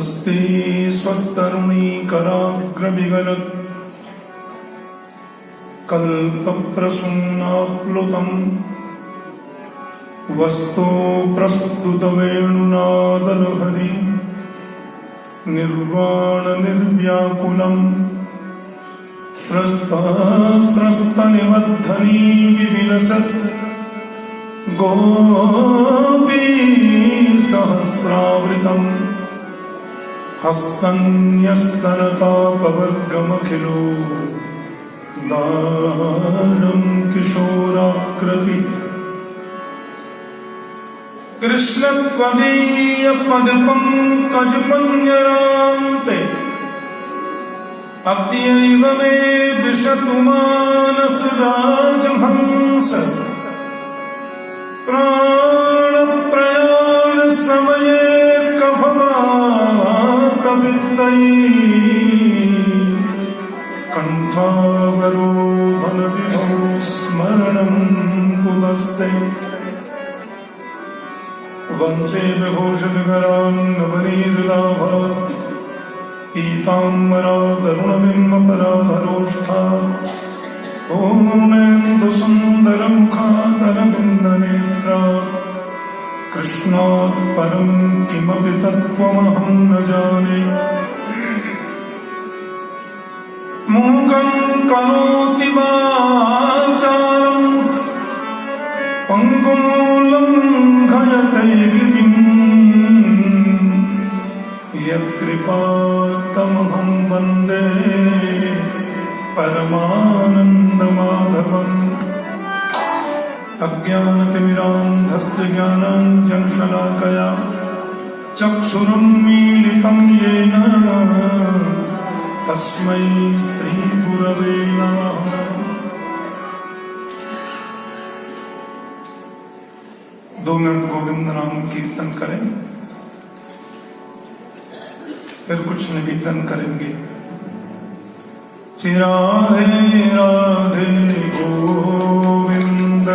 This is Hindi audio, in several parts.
अस्ति स्वस्तरुणीकराग्रविगलत् कल्पप्रसून्नाप्लुतं वस्तु प्रस्तुतवेणुनादलहरी निर्वाणनिर्व्याकुलं स्रस्तनिबद्धनी विविलसत् गोपीसहस्रावृतम् हस्तन्यस्तनतापवर्गमखिलो दारं किशोराकृति कृष्णत्वदीयपदपङ्कजपञ्जरान्ते अद्यैव मे विशतु मानसराजहंस प्राणप्रयाणसमये कण्ठावरोधनविभो स्मरणं कुतस्ते वंशे विभूषितकरान्नवनीहृदाभा पीताम्बरातरुणबिम्बपराधरोष्ठा पूर्णेन्दुसुन्दरमुखादरबिन्दनेत्रा कृष्णात् परं किमपि तत्त्वमहं न जाने मूकं करोति वाचालं पङ्गुं लङ्घयते गिरिं यत्कृपातमहं वन्दे परमानन्दमाधवम् अज्ञानतिमिरान्धस्य ज्ञानाञ्जनशलाकया चक्षुरुन्मीलितं येन तस्मै श्रीगुरवे नमः। दो मिनट गोविंद नाम कीर्तन करें, फिर कुछ निवेदन करेंगे। श्री राधे राधे गोविंद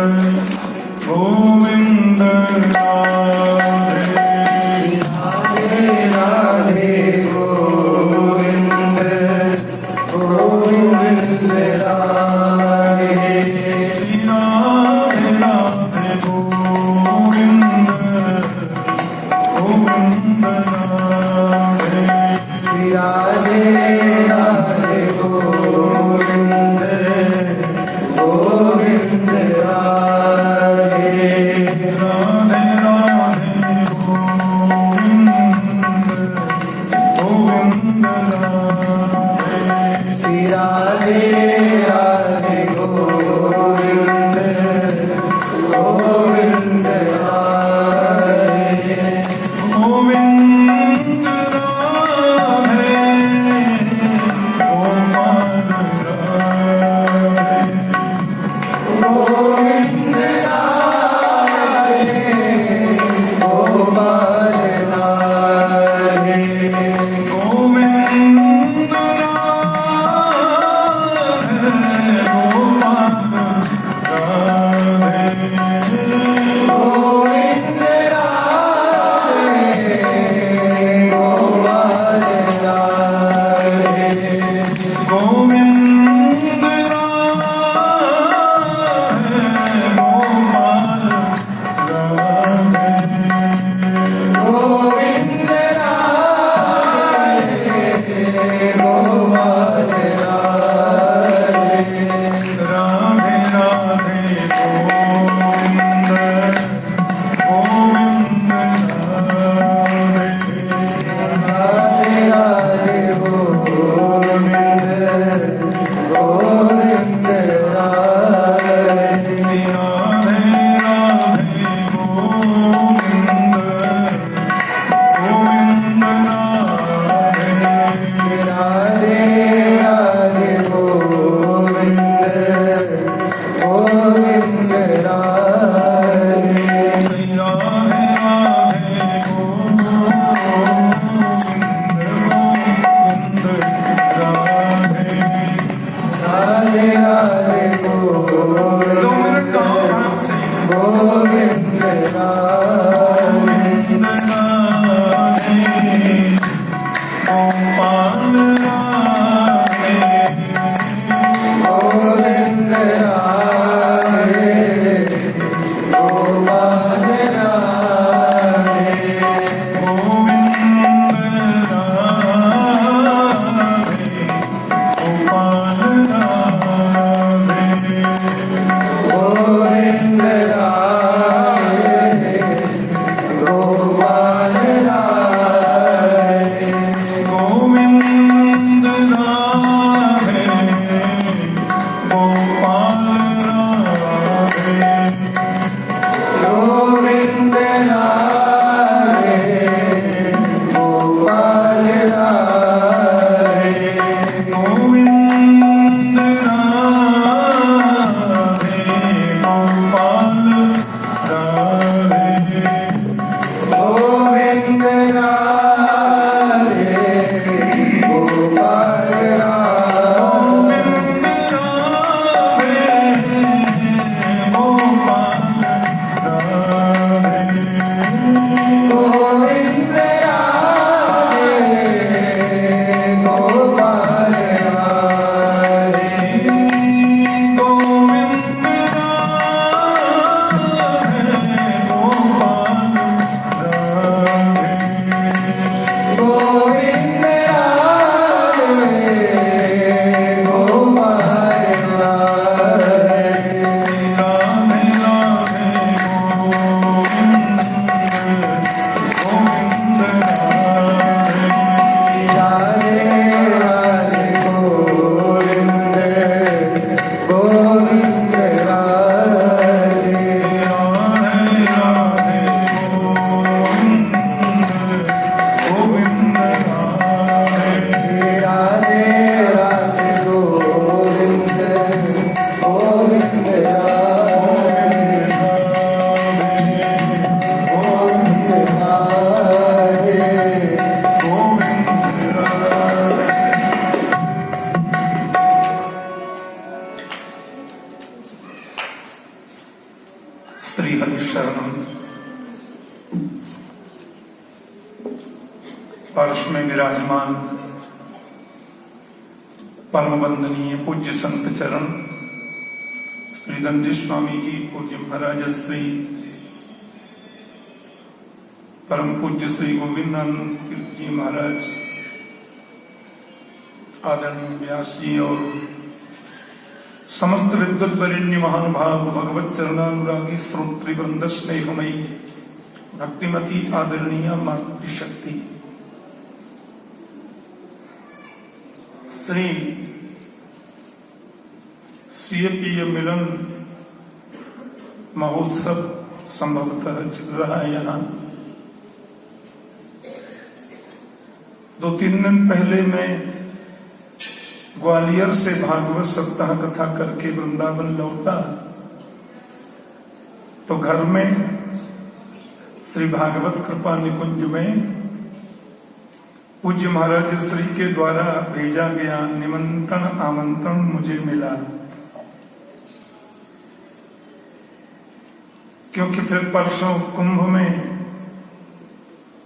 गोविंद राधे राधे राधे गोविंद गोविंद राधे श्री राधे राधे गोविंद गोविंद राधे श्री राधे राधे गोविंद गोविंद राधे राधे राधे गोविंद गोविंद राधे श्री राधे राधे गोविंद गोविंद राधे गोविंद राधे गोपाल राधे गोविंद राधे गोपाल राधे गोविंद राधे गोपाल राधे गोविंद राधे गोपाल राधे गोविंद राधे गोपाल राधे गोविंद राधे गोपाल राधे राधे राधे गोविंद गोविंद राधे राधे राधे गोविंद गोविंद राधे श्री राधे राधे गोविंद गोविंद राधे राधे राधे गोविंद गोविंद राधे श्री राधे राधे गोविंद राधे राधे राधे गोविंद 2 मिनट का ध्यान से गोविंद राधे गोविंद राधे ही शरणम। पार्श्व में विराजमान परम वंदनीय पूज्य संत चरण श्री दंडी स्वामी जी, पूज्य महाराज श्री परम पूज्य श्री गोविंदानंद तीर्थ जी महाराज, आदरणीय व्यास जी और समस्त विद्वत वरेण्य महानुभाव भगवत चरणानुरागी श्रोत्री वृंद स्नेहमयी भक्तिमती आदरणीय मातृशक्ति, श्री सीएपीए मिलन महोत्सव संभवतः चल रहा है। यहाँ 2-3 दिन पहले मैं ग्वालियर से भागवत सप्ताह कथा करके वृंदावन लौटा तो घर में श्री भागवत कृपा निकुंज में पूज्य महाराज श्री के द्वारा भेजा गया निमंत्रण आमंत्रण मुझे मिला, क्योंकि फिर परसों कुंभ में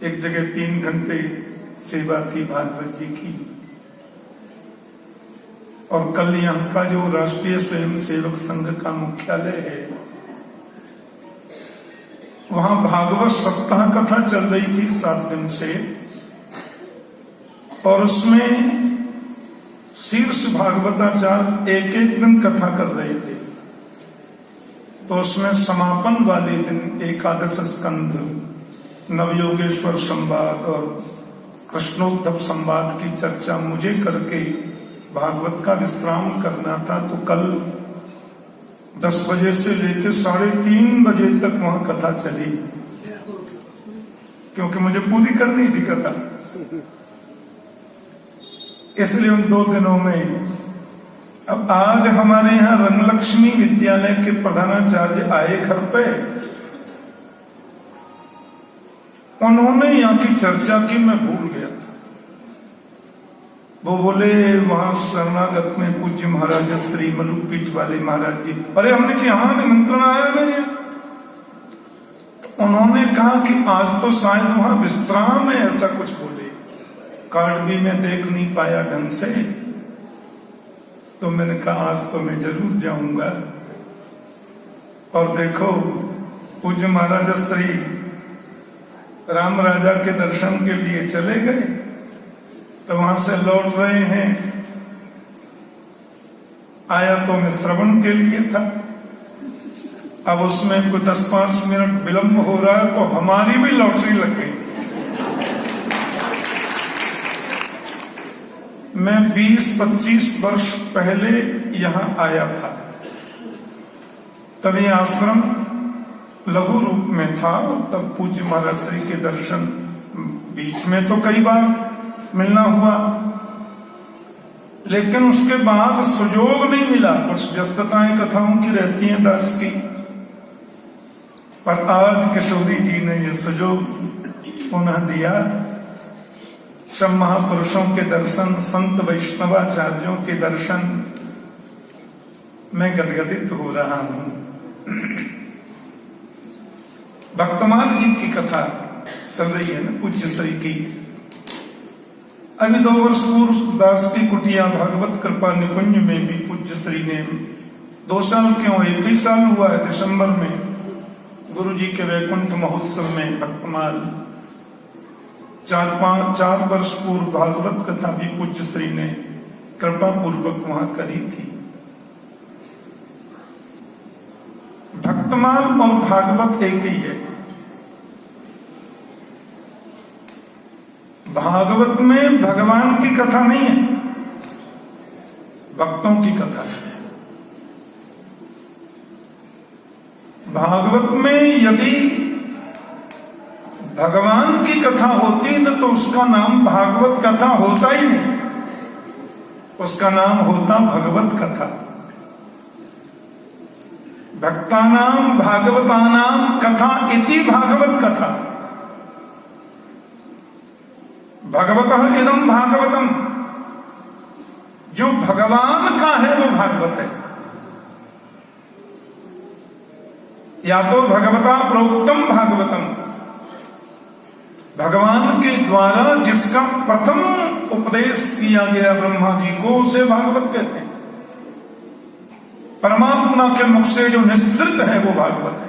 एक जगह 3 घंटे सेवा थी भागवत जी की, और कल यहाँ का जो राष्ट्रीय स्वयं सेवक संघ का मुख्यालय है वहां भागवत सप्ताह कथा चल रही थी 7 दिन से, और उसमें शीर्ष भागवताचार्य एक दिन कथा कर रहे थे। तो उसमें समापन वाले दिन एकादश स्कंध, नवयोगेश्वर संवाद और कृष्णोद्धव संवाद की चर्चा मुझे करके भागवत का विश्राम करना था। तो कल 10 बजे से लेकर 3:30 बजे तक वहां कथा चली, क्योंकि मुझे पूरी करनी थी कथा। इसलिए उन 2 दिनों में अब आज हमारे यहाँ रंगलक्ष्मी विद्यालय के प्रधानाचार्य आए घर पे, उन्होंने यहाँ की चर्चा की, मैं भूल गया था। वो बोले वहां शरणागत में पूज्य महाराज श्री मलुकपीठ वाले महाराज जी, अरे हमने कि हाँ निमंत्रण आया मेरे। तो उन्होंने कहा कि आज तो शायद वहां विश्राम है, ऐसा कुछ बोले। कार्ड भी मैं देख नहीं पाया ढंग से, तो मैंने कहा आज तो मैं जरूर जाऊंगा। और देखो पूज्य महाराज श्री राम राजा के दर्शन के लिए चले गए, तो वहां से लौट रहे हैं। आया तो मैं श्रवण के लिए था, अब उसमें कोई 10-5 मिनट विलंब हो रहा है, तो हमारी भी लॉटरी लग गई। मैं 20-25 वर्ष पहले यहां आया था, तभी आश्रम लघु रूप में था, तब पूज्य महाराज श्री के दर्शन बीच में तो कई बार मिलना हुआ, लेकिन उसके बाद सुयोग नहीं मिला। कुछ व्यस्तताएं कथाओं की रहती हैं दास की, पर आज किशोरी जी ने ये सुयोग पुनः दिया। सब महापुरुषों के दर्शन, संत वैष्णवाचार्यों के दर्शन, मैं गदगदित हो रहा हूं। भक्तमाल जी की कथा चल रही है ना पूज्य श्री की। अभी 2 वर्ष पूर्व दास की कुटिया भागवत कृपा निकुंज में भी पूज्य श्री ने 2 साल क्यों 1 ही साल हुआ है, दिसंबर में गुरु जी के वैकुंठ महोत्सव में भक्तमाल 4 वर्ष पूर्व भागवत कथा भी पूज्य श्री ने कृपा पूर्वक वहां करी थी। भक्तमाल और भागवत एक ही है। भागवत में भगवान की कथा नहीं है, भक्तों की कथा है। भागवत में यदि भगवान की कथा होती न तो उसका नाम भागवत कथा होता ही नहीं, उसका नाम होता भगवत कथा। भक्तानाम भागवतानाम कथा इति भागवत कथा। भगवतः इदं भागवतम, जो भगवान का है वो भागवत है। या तो भगवता प्रोक्तम भागवतम, भगवान के द्वारा जिसका प्रथम उपदेश किया गया ब्रह्मा जी को, उसे भागवत कहते हैं। परमात्मा के मुख से जो निस्सृत है वो भागवत है।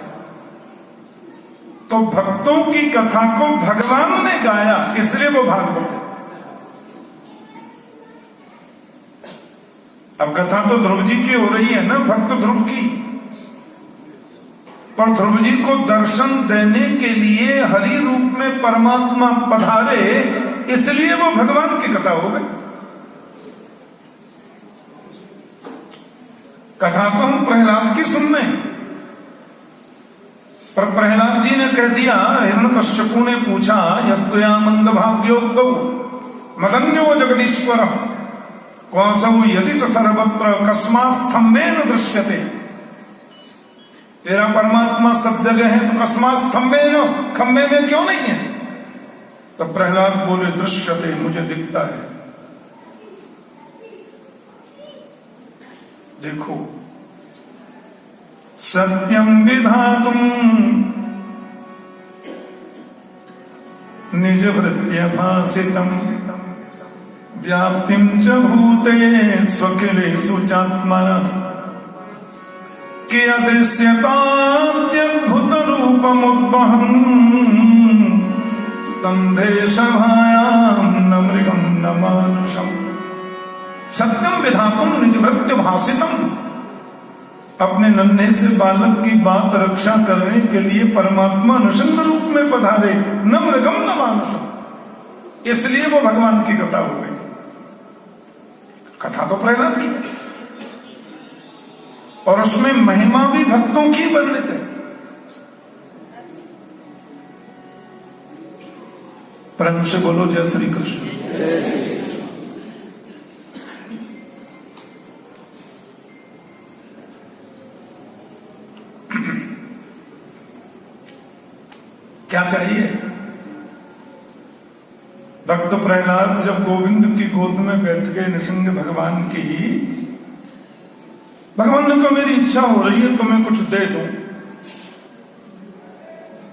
तो भक्तों की कथा को भगवान ने गाया, इसलिए वो भागवत है। अब कथा तो ध्रुव जी की हो रही है ना, भक्त ध्रुव की, पर ध्रुव जी को दर्शन देने के लिए हरि रूप में परमात्मा पधारे, इसलिए वो भगवान की कथा हो गई। कथा तो हम प्रहलाद की सुन रहे हैं, पर प्रहलाद जी ने कह दिया, हिरण्यकश्यपु ने पूछा, यस्तुया मंद भाग्योक्तौ मदन्यो जगदीश्वर कौसौ यदि च सर्वत्र कस्मात् स्तंभेन दृश्यते। तेरा परमात्मा सब जगह है तो कस्मात् स्तंभेन, खंबे में क्यों नहीं है? तो प्रहलाद बोले, दृश्यते, मुझे दिखता है। देखो, सत्यम विधातुम निज वृत्त्य भासितम व्याप्तिं च भूते स्वखिलेषु चात्मनः कियदृश्यताद्यद्भुत रूपमुद्वहन् स्तंभे सभायां न मृगं न मानुषम्। सत्यम विधातुम निज वृत्त्य भासितम, अपने नन्हे से बालक की बात रक्षा करने के लिए परमात्मा नृसिंह रूप में पधारे, न मृगम न मानुषम, इसलिए वो भगवान की कथा हो गई। कथा तो प्रहलाद की, और उसमें महिमा भी भक्तों की वर्णित है। प्रेम से बोलो जय श्री कृष्ण। क्या चाहिए? भक्त प्रहलाद जब गोविंद की गोद में बैठ गए नृसिंह भगवान की, भगवान ने कहा, मेरी इच्छा हो रही है तुम्हें कुछ दे दूं।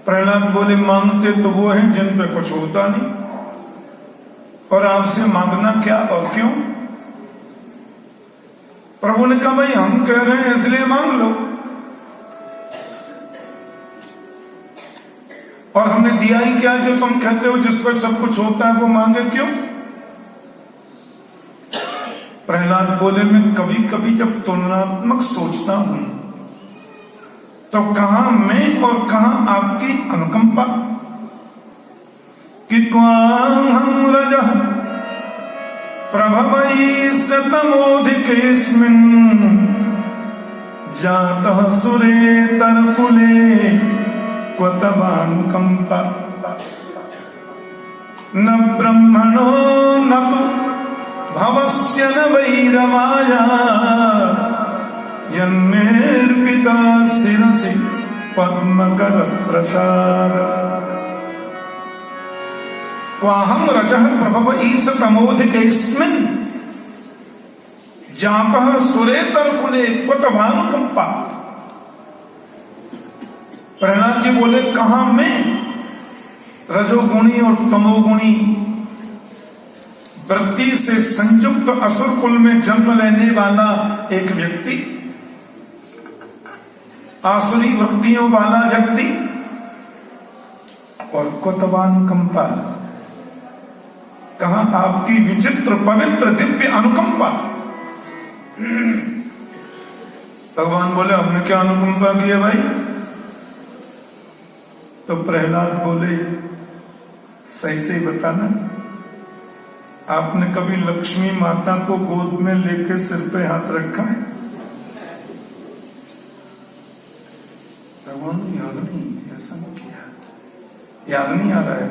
प्रहलाद बोले, मांगते तो वो हैं जिन पे कुछ होता नहीं, और आपसे मांगना क्या और क्यों? प्रभु ने कहा, भाई हम कह रहे हैं इसलिए मांग लो, और हमने दिया ही क्या जो तुम कहते हो जिस पर सब कुछ होता है वो मांगे क्यों? प्रहलाद बोले, मैं कभी कभी जब तुलनात्मक सोचता हूं तो कहां मैं और कहां आपकी अनुकंपा। कि क्वाहं रजः प्रभवैः शतमोऽधिकेऽस्मिन् जातः सुरेतरकुले क्व तवानुकंपा। न ब्रह्मणो न तु भवस्य न वैरमाया यन्मेर्पिता शिरसि पद्मकर प्रसाद। क्वाहं रजः प्रभव ईश तमोधिकेऽस्मिन् जातः सुरेतरकुले क्व तवानुकंपा। प्रहलाद जी बोले, कहां मैं रजोगुणी और तमोगुणी वृत्ति से संयुक्त असुर कुल में जन्म लेने वाला एक व्यक्ति, आसुरी वृत्तियों वाला व्यक्ति, और कुतवानुकंपा, कहां आपकी विचित्र पवित्र दिव्य अनुकंपा। भगवान बोले, हमने क्या अनुकंपा की है भाई? तो प्रहलाद बोले, सही से बताना, आपने कभी लक्ष्मी माता को गोद में लेकर सिर पे हाथ रखा है? भगवान याद नहीं, ऐसा नहीं किया, याद नहीं आ रहा है।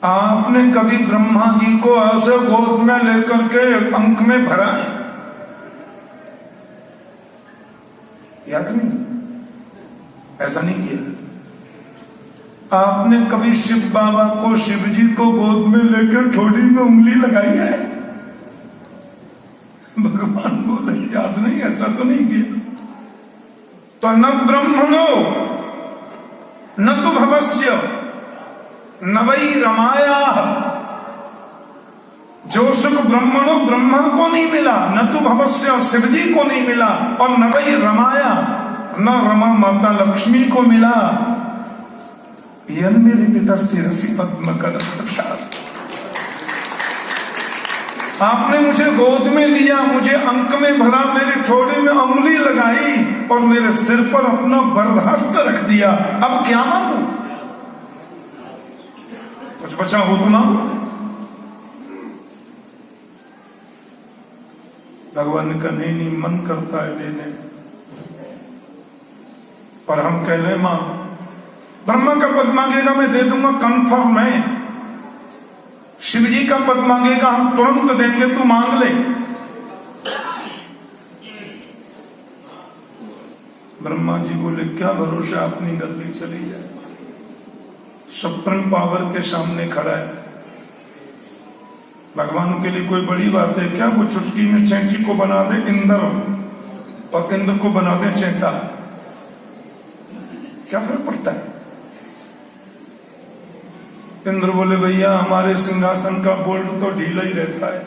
आपने कभी ब्रह्मा जी को ऐसे गोद में लेकर के अंक में भरा है? याद नहीं, ऐसा नहीं किया। आपने कभी शिव बाबा को, शिव जी को गोद में लेकर ठोड़ी में उंगली लगाई है? भगवान बोले, याद नहीं, ऐसा तो नहीं किया। तो न ब्रह्मणो न तो भवस्य न वै रमाया। जो सुख ब्रह्मणो ब्रह्मा को नहीं मिला, न तो भवस्य शिव जी को नहीं मिला, और न वै रमाया न रमा माता लक्ष्मी को मिला। यन मेरे पिता शिरसी पद्म कर प्रसाद। आपने मुझे गोद में लिया, मुझे अंक में भरा, मेरे ठोड़े में अंगुली लगाई और मेरे सिर पर अपना बरहस्त रख दिया। अब क्या मांगू? कुछ बचा हो तो मांगो। भगवान ने कहा नहीं, मन करता है देने, पर हम कह रहे मां ब्रह्मा का पद मांगेगा मैं दे दूंगा, कंफर्म है। शिव जी का पद मांगेगा हम तुरंत देंगे, तू मांग ले। ब्रह्मा जी बोले क्या भरोसा अपनी गलती चली जाए। सुप्रीम पावर के सामने खड़ा है, भगवान के लिए कोई बड़ी बात है क्या? वो चुटकी में चैंटी को बना दे इंद्र और इंद्र को बना दे चैंटा, क्या फर्क पड़ता है? इंद्र बोले भैया हमारे सिंहासन का बोल्ट तो ढीला ही रहता है,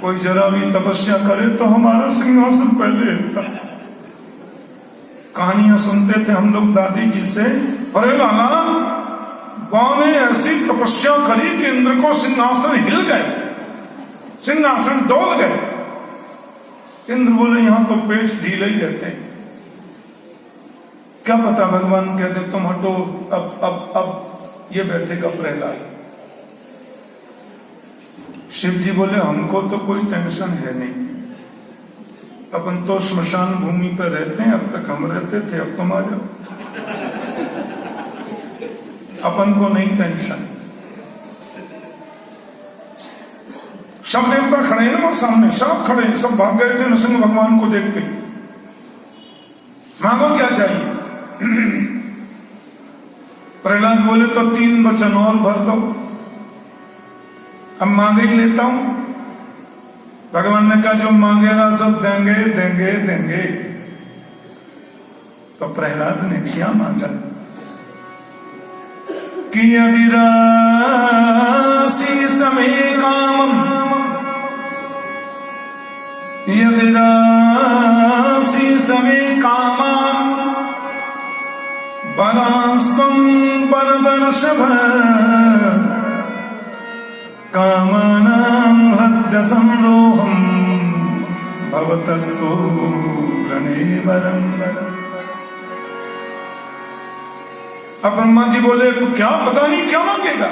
कोई जरा भी तपस्या करे तो हमारा सिंहासन पहले हिलता। कहानियां सुनते थे हम लोग दादी जी से, अरे लाला बाण ने ऐसी तपस्या करी कि इंद्र को सिंहासन हिल गए, सिंहासन डोल गए। इंद्र बोले यहां तो पेच ढीले ही रहते हैं, क्या पता भगवान कहते तुम हटो, अब ये बैठेगा प्रहलाद। शिव जी बोले हमको तो कोई टेंशन है नहीं, अपन तो स्मशान भूमि पर रहते हैं, अब तक हम रहते थे, अब तुम आ जाओ, अपन को नहीं टेंशन। सब देवता खड़े हैं ना सामने, सब खड़े हैं, सब भाग गए थे नृसिंह भगवान को देख के। मांगो क्या चाहिए? प्रहलाद बोले तो 3 वचन और भर दो, अब मांगे ही लेता हूं। भगवान ने कहा जो मांगेगा सब देंगे देंगे देंगे। तो प्रहलाद ने क्या मांगा कि यदि राशि समय कामम, यदि राशि समय कामम बरास्तम परदर्शभ कामानां हृदय संरोहम भवतस्तु प्रणेवरम। अब ब्रह्मा जी बोले क्या पता नहीं क्या मांगेगा।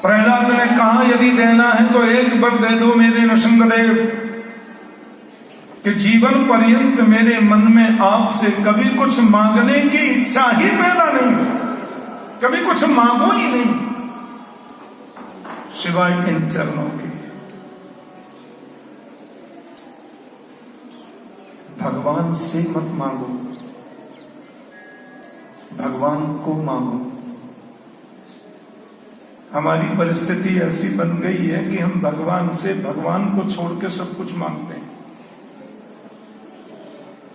प्रहलाद ने कहा यदि देना है तो एक बार दे दो मेरे नृसिंहदेव, कि जीवन पर्यंत मेरे मन में आपसे कभी कुछ मांगने की इच्छा ही पैदा नहीं, कभी कुछ मांगो ही नहीं सिवाय इन चरणों के। भगवान से मत मांगो, भगवान को मांगो। हमारी परिस्थिति ऐसी बन गई है कि हम भगवान से भगवान को छोड़ के सब कुछ मांगते हैं।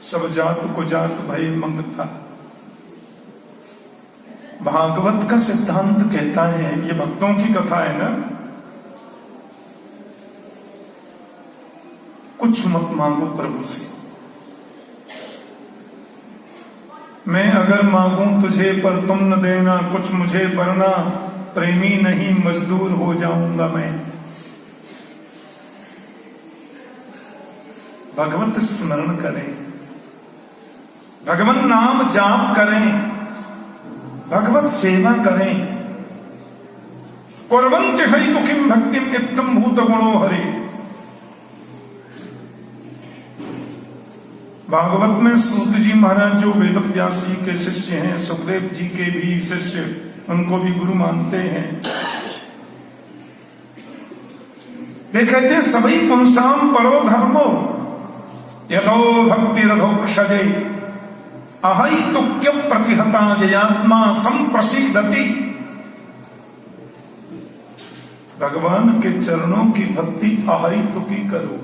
सब जात को जात भय मंगता। भागवत का सिद्धांत कहता है, ये भक्तों की कथा है ना, कुछ मत मांगो प्रभु से। मैं अगर मांगू तुझे पर तुम न देना, कुछ मुझे वरना प्रेमी नहीं मजदूर हो जाऊंगा मैं। भगवत स्मरण करें, भगवान नाम जाप करें, भगवत सेवा करें। कुर्वन्ति है तो किम भक्तिम इत्थम भूत गुणो हरे। भागवत में सूत जी महाराज जो वेद व्यास जी के शिष्य हैं, सुखदेव जी के भी शिष्य, उनको भी गुरु मानते हैं, वे कहते सभी पुंसाम परो धर्मो यथो भक्ति रथोक्षजे अहैतुक्य प्रतिहता जयात्मा संप्रसीदति। भगवान के चरणों की भक्ति अहैतुकी करो,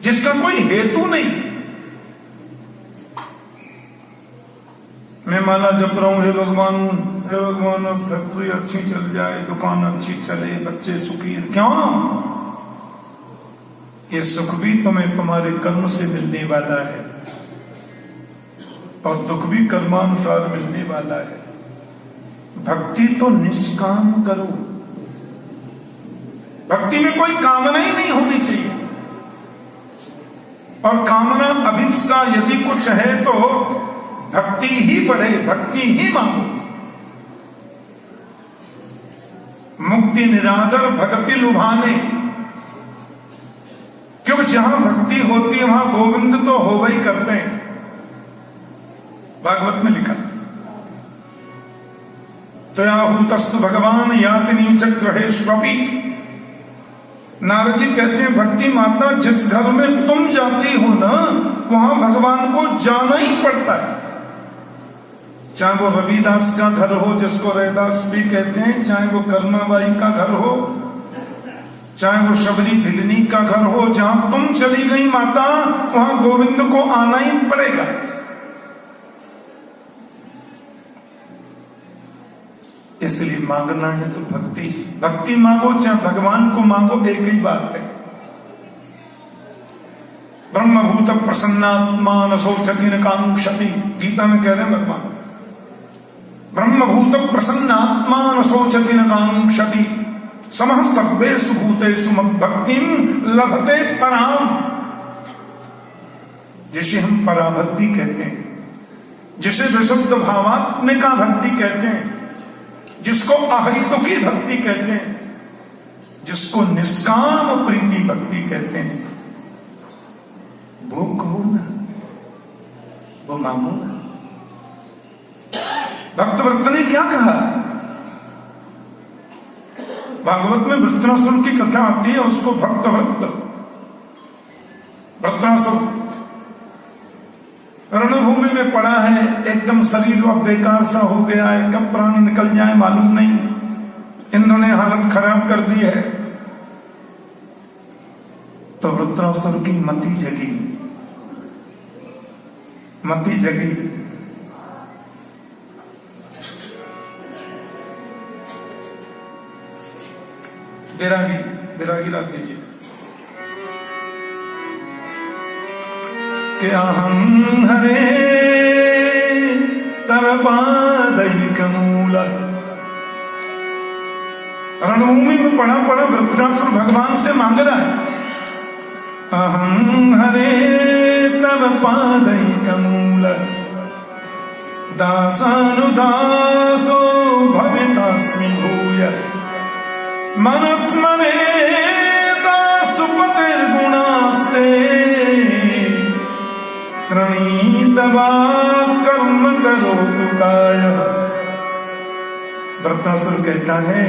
जिसका कोई हेतु नहीं, मैं माला जप रहा हूं, हे भगवान अब फैक्ट्री अच्छी चल जाए, दुकान अच्छी चले, बच्चे सुखी। क्यों? ये सुख भी तुम्हें तुम्हारे कर्म से मिलने वाला है और दुख भी कर्मानुसार मिलने वाला है। भक्ति तो निष्काम करो, भक्ति में कोई कामना ही नहीं होनी चाहिए। और कामना अभिप्सा यदि कुछ है तो भक्ति ही बढ़े, भक्ति ही मांगो। मुक्ति निरादर भक्ति लुभाने, क्योंकि जहां भक्ति होती है वहां गोविंद तो हो वही करते हैं। भागवत में लिखा, त्वयाहूतस्तु भगवान याति नीच ग्रहेष्वपि। नारद जी कहते हैं, भक्ति माता जिस घर में तुम जाती हो ना, वहां भगवान को जाना ही पड़ता है। चाहे वो रविदास का घर हो, जिसको रविदास भी कहते हैं, चाहे वो कर्माबाई का घर हो, चाहे वो शबरी भिलनी का घर हो, जहां तुम चली गई माता, वहां गोविंद को आना ही पड़ेगा। इसलिए मांगना है तो भक्ति मांगो, चाहे भगवान को मांगो, एक ही बात है। ब्रह्मभूत प्रसन्नात्मा न शोचति न कांक्षति, गीता में कह रहे हैं भगवान। ब्रह्मभूत प्रसन्नात्मा न शोचति न कांक्षति, समः सर्वेषु भूतेषु मद्भक्तिं लभते पराम। जिसे हम पराभक्ति कहते हैं, जिसे विशुद्ध भावात्मिका भक्ति कहते हैं, जिसको अहेतुकी भक्ति कहते हैं, जिसको निष्काम प्रीति भक्ति कहते हैं, वो कहो ना, वो मांगो ना। भक्तवृत्त ने क्या कहा? भागवत में वृत्रासुर की कथा आती है, उसको भक्तवृत्त। वृत्रासुर रणभूमि में पड़ा है, एकदम शरीर अब बेकार सा हो गया है, कब प्राण निकल जाए मालूम नहीं। इंद्र ने हालत खराब कर दी है। तो वृत्रासुर की मति जगी। विरागी रख दीजिए कि अहं हरे तव पादैकमूल। रणभूमि में पड़ा वृत्रासुर भगवान से मांग रहा है, अहं हरे तव पादैकमूल, दासानुदासो भवितास्मि भूय, मनस्मरेता सुपतिर्गुणास्ते, त्रणीतवा कर्म करोतु काय। वृत्रासुर कहता है,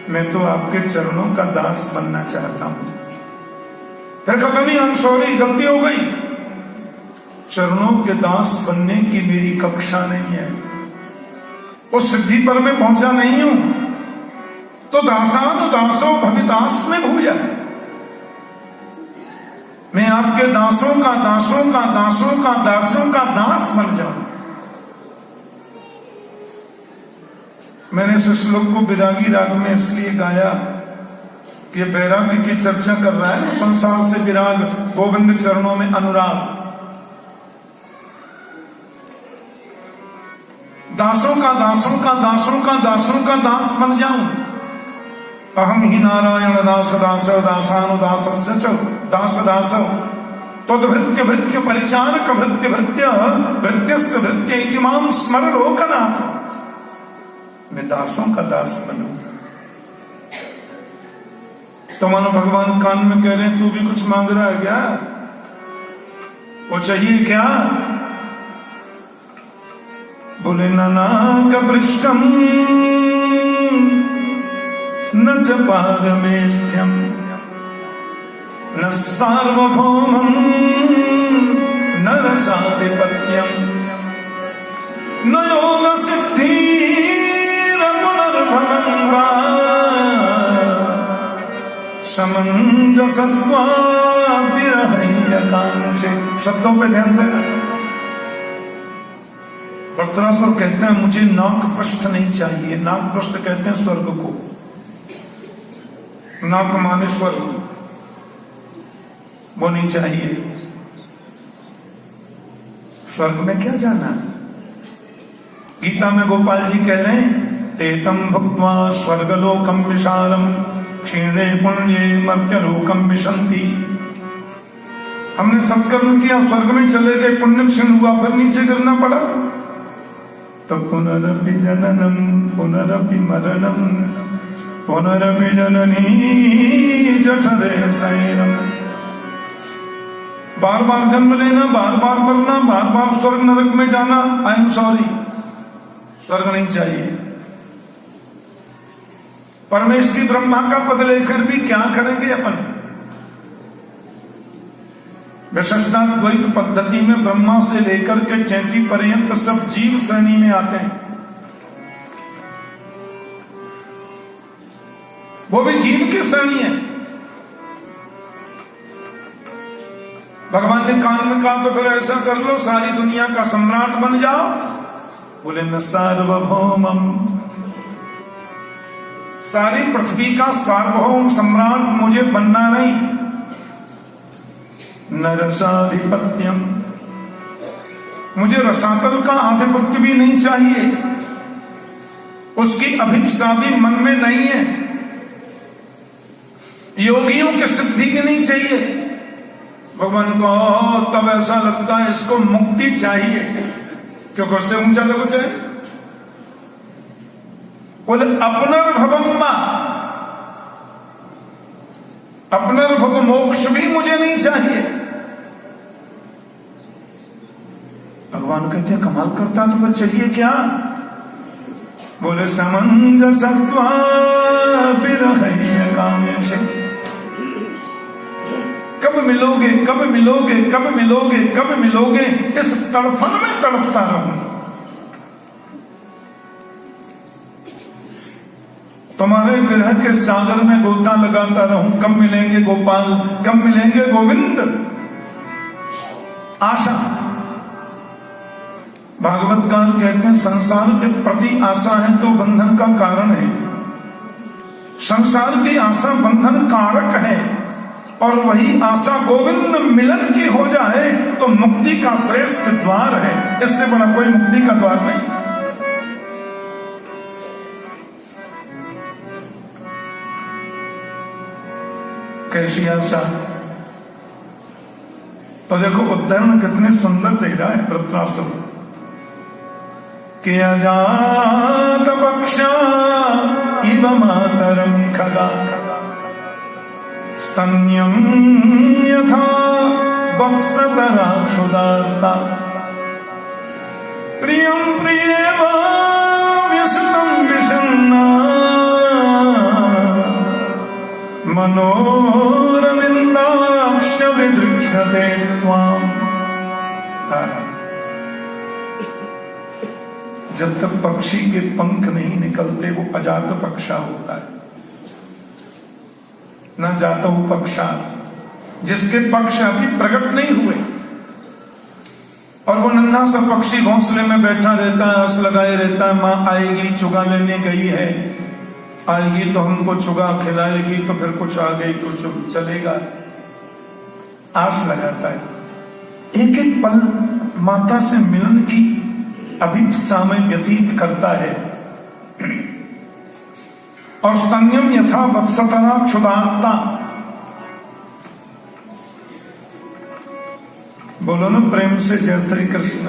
मैं तो आपके चरणों का दास बनना चाहता हूं। फिर कहता नहीं, I'm sorry, गलती हो गई, चरणों के दास बनने की मेरी कक्षा नहीं है, उस सिद्धि पर मैं पहुंचा नहीं हूं। तो दासानुदासो भवितास्मि भूय, मैं आपके दासों का दास बन जाऊं। मैंने इस श्लोक को विरागी राग में इसलिए गाया कि वैराग्य की चर्चा कर रहा है, संसार से विराग, गोविंद चरणों में अनुराग। दासों का दास बन जाऊं। अहम ही नारायण दास दासानुदासस्य च दास तद्भृत्य भृत्य परिचारक भृत्यस्य भृत्य इति मां स्मर लोकनाथ। मैं दासों का दास बनूं। तो मानो भगवान कान में कह रहे हैं, तू भी कुछ मांग रहा है क्या? वो चाहिए क्या? बोले नानाक पृष्ठम न च पारमेष्ठ्यम न सार्वभौमं न रसाधिपत्यम न योग सिद्धि पुनर्भवं वा समंजसत्वा विरहय्यकांक्षे। शब्दों पे ध्यान देना। वृत्रासुर कहते हैं मुझे नाक पृष्ठ नहीं चाहिए। नाक पृष्ठ कहते हैं स्वर्ग को, नाक माने स्वर्ग, वो नहीं चाहिए। स्वर्ग में क्या जाना? गीता में गोपाल जी कह रहे हैं तेतम भुक्त्वा स्वर्गलोकम विशालम क्षीणे पुण्ये मर्त्यलोकम विशंति। हमने सत्कर्म किया, स्वर्ग में चले गए, पुण्य क्षीण हुआ, फिर नीचे गिरना पड़ा। तो पुनरपि जननम पुनरपि मरणम पुनरपि जननी जठरे शयनम। बार बार जन्म लेना, बार बार मरना, बार बार स्वर्ग नरक में जाना। आई एम सॉरी, स्वर्ग नहीं चाहिए। परमेष्ठी ब्रह्मा का पद लेकर भी क्या करेंगे अपन? विशेषणाद्वैत पद्धति में ब्रह्मा से लेकर के चैती पर्यंत सब जीव श्रेणी में आते हैं। वो भी जीव की श्रेणी है। भगवान ने कान में कहा तो फिर ऐसा कर लो सारी दुनिया का सम्राट बन जाओ। बोले न सार्वभौमम, सारी पृथ्वी का सार्वभौम सम्राट मुझे बनना नहीं। न रसाधिपत्यम, मुझे रसातल का आधिपत्य भी नहीं चाहिए, उसकी अभिप्सा भी मन में नहीं है। योगियों की सिद्धि भी नहीं चाहिए। भगवान को तब ऐसा लगता है इसको मुक्ति चाहिए, क्योंकि उससे ऊंचा लोग जाए। बोले अपनर्भवम्मा, अपनर्भव मोक्ष भी मुझे नहीं चाहिए। भगवान कहते हैं कमाल करता तो फिर चाहिए क्या? बोले समंजसत्वा विरहैय कामेश। कब मिलोगे, कब मिलोगे, कब मिलोगे, कब मिलोगे, इस तड़फन में तड़फता रहूं। तुम्हारे विरह के सागर में गोता लगाता रहूं। कब मिलेंगे गोपाल, कब मिलेंगे गोविंद। आशा, भागवतकार कहते हैं संसार के प्रति आशा है तो बंधन का कारण है। संसार की आशा बंधन कारक है, और वही आशा गोविंद मिलन की हो जाए तो मुक्ति का श्रेष्ठ द्वार है। इससे बड़ा कोई मुक्ति का द्वार नहीं। कैसी आशा? तो देखो उदाहरण कितने सुंदर दे रहा है वृत्रासुर के। अजात पक्षा इव मातरम खगा स्तन्यं यथा वत्सतरा क्षुदार्ता प्रियं प्रियेव व्यसनं विषन्ना मनोरविन्दाक्ष विदृक्षते त्वाम्। जब तक पक्षी के पंख नहीं निकलते वो अजात पक्षा होता है। न जातो पक्षा, जिसके पक्ष अभी प्रकट नहीं हुए, और वो नन्हा सा पक्षी घोंसले में बैठा रहता है, आस लगाए रहता है माँ आएगी चुगा लेने गई है, आएगी तो हमको चुगा खिलाएगी, तो फिर कुछ आ गई कुछ चलेगा, आस लगाता है। एक एक पल माता से मिलन की अभिप्सा में व्यतीत करता है। और स्तन्यम यथा वत्सतरा क्षुदार्ता, बोलो ना प्रेम से जय श्री कृष्ण।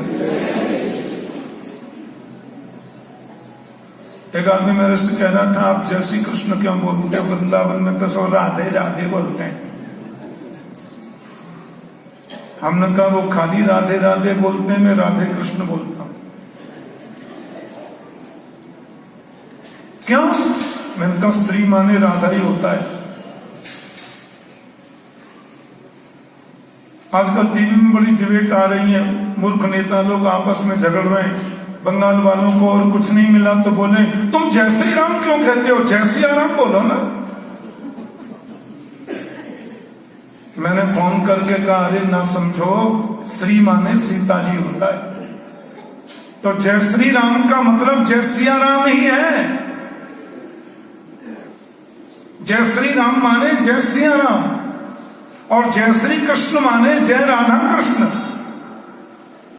एक आदमी मेरे से कह रहा था आप जय श्री कृष्ण क्यों बोलते हो, वृंदावन में तो सब राधे राधे बोलते हैं। हमने कहा वो खाली राधे राधे बोलते हैं, मैं राधे कृष्ण बोलता हूं। क्यों? मैंने कहा स्त्री माने राधा ही होता है। आजकल टीवी में बड़ी डिबेट आ रही है, मूर्ख नेता लोग आपस में झगड़ रहे हैं। बंगाल वालों को और कुछ नहीं मिला तो बोले तुम जय श्री राम क्यों कहते हो, जय सिया राम बोलो ना। मैंने फोन करके कहा अरे ना समझो, स्त्री माने सीता जी होता है। तो जय श्री राम का मतलब जय सिया राम ही है। जय श्री राम माने जय सिया राम, और जय श्री कृष्ण माने जय राधा कृष्ण।